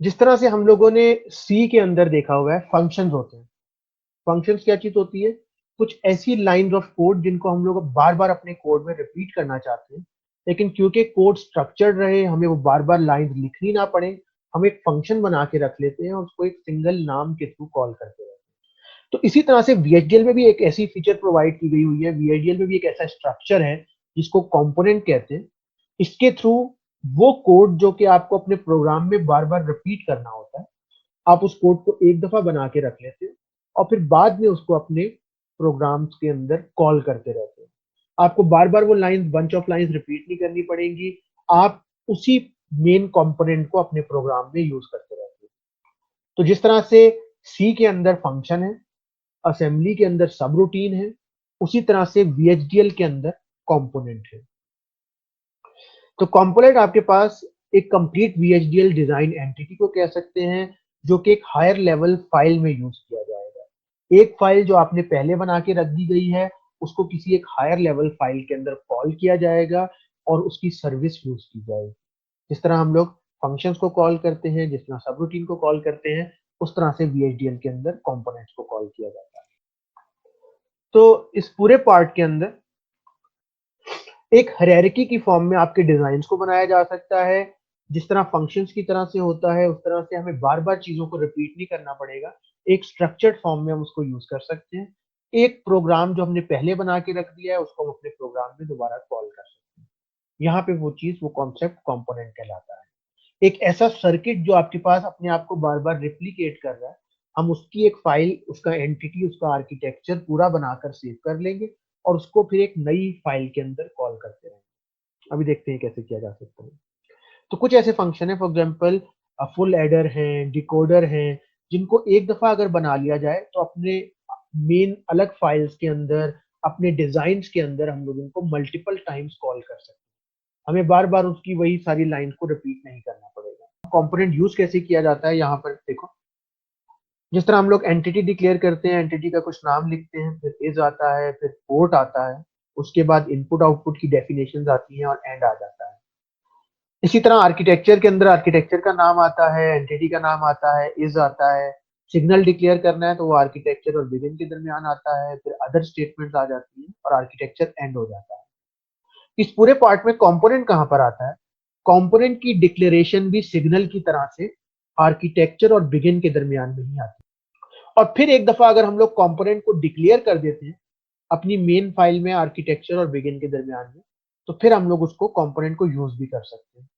जिस तरह से हम लोगों ने सी के अंदर देखा हुआ है फंक्शंस होते हैं। फंक्शंस क्या चीज होती है? कुछ ऐसी लाइंस ऑफ कोड जिनको हम लोग बार बार अपने कोड में रिपीट करना चाहते हैं, लेकिन क्योंकि कोड स्ट्रक्चर्ड रहे, हमें वो बार बार लाइन लिखनी ना पड़े, हम एक फंक्शन बना के रख लेते हैं और उसको एक सिंगल नाम के थ्रू कॉल करते हैं। तो इसी तरह से वीएचडीएल में भी एक ऐसी फीचर प्रोवाइड की गई हुई है। वीएचडीएल में भी एक ऐसा स्ट्रक्चर है जिसको कंपोनेंट कहते हैं। इसके थ्रू वो कोड जो कि आपको अपने प्रोग्राम में बार बार रिपीट करना होता है, आप उस कोड को एक दफा बना के रख लेते हैं और फिर बाद में उसको अपने प्रोग्राम्स के अंदर कॉल करते रहते हैं। आपको बार बार वो line, bunch of lines repeat नहीं करनी पड़ेंगी। आप उसी मेन कंपोनेंट को अपने प्रोग्राम में यूज करते रहते हैं। तो जिस तरह से सी के अंदर फंक्शन है, असेंबली के अंदर सब रूटीन है, उसी तरह से वीएचडीएल के अंदर कंपोनेंट है। तो कंपोनेंट आपके पास एक कंप्लीट वीएचडीएल डिजाइन एंटिटी को कह सकते हैं, जो कि एक हायर लेवल फाइल में यूज किया जाएगा। एक फाइल जो आपने पहले बना के रख दी गई है, उसको किसी एक हायर लेवल फाइल के अंदर कॉल किया जाएगा और उसकी सर्विस यूज की जाएगी। जिस तरह हम लोग फंक्शंस को कॉल करते हैं, जिस तरह सब रूटीन को कॉल करते हैं, उस तरह से वीएचडीएल के अंदर कंपोनेंट्स को कॉल किया जाता है। तो इस पूरे पार्ट के अंदर एक हायरार्की की फॉर्म में आपके डिजाइन्स को बनाया जा सकता है। जिस तरह फंक्शंस की तरह से होता है, उस तरह से हमें बार बार चीजों को रिपीट नहीं करना पड़ेगा। एक स्ट्रक्चर्ड फॉर्म में हम उसको यूज कर सकते हैं। एक प्रोग्राम जो हमने पहले बना के रख दिया है, उसको हम अपने प्रोग्राम में दोबारा कॉल कर सकते हैं। यहाँ पे वो चीज, वो कॉन्सेप्ट कंपोनेंट कहलाता है। एक ऐसा सर्किट जो आपके पास अपने आप को बार बार रिप्लिकेट कर रहा है, हम उसकी एक फाइल, उसका एंटिटी, उसका आर्किटेक्चर पूरा बनाकर सेव कर लेंगे और उसको फिर एक नई फाइल के अंदर कॉल करते रहेंगे। अभी देखते हैं कैसे किया जा सकता है। तो कुछ ऐसे फंक्शन है, फॉर एग्जाम्पल फुल एडर हैं, डिकोडर हैं, जिनको एक दफा अगर बना लिया जाए तो अपने मेन अलग फाइल्स के अंदर, अपने डिजाइन के अंदर हम लोग इनको मल्टीपल टाइम्स कॉल कर सकते हैं। हमें बार बार उसकी वही सारी लाइन को रिपीट नहीं करना पड़ेगा। कंपोनेंट यूज कैसे किया जाता है, यहाँ पर देखो। जिस तरह हम लोग एंटिटी डिक्लेयर करते हैं, एंटिटी का कुछ नाम लिखते हैं, फिर इज आता है, फिर पोर्ट आता है, उसके बाद इनपुट आउटपुट की डेफिनेशंस आती हैं और एंड आ जाता है। इसी तरह आर्किटेक्चर के अंदर आर्किटेक्चर का नाम आता है, एंटिटी का नाम आता है, इज आता है। सिग्नल डिक्लेयर करना है तो वो आर्किटेक्चर और बिगिन के दरमियान आता है, फिर अदर स्टेटमेंट्स आ जाती हैं और आर्किटेक्चर एंड हो जाता है। इस पूरे पार्ट में कंपोनेंट कहां पर आता है? कंपोनेंट की डिक्लेरेशन भी सिग्नल की तरह से आर्किटेक्चर और बिगिन के दरमियान में ही आती है। और फिर एक दफा अगर हम लोग कंपोनेंट को डिक्लेयर कर देते हैं अपनी मेन फाइल में आर्किटेक्चर और बिगिन के दरमियान में, तो फिर हम लोग उसको कंपोनेंट को यूज भी कर सकते हैं।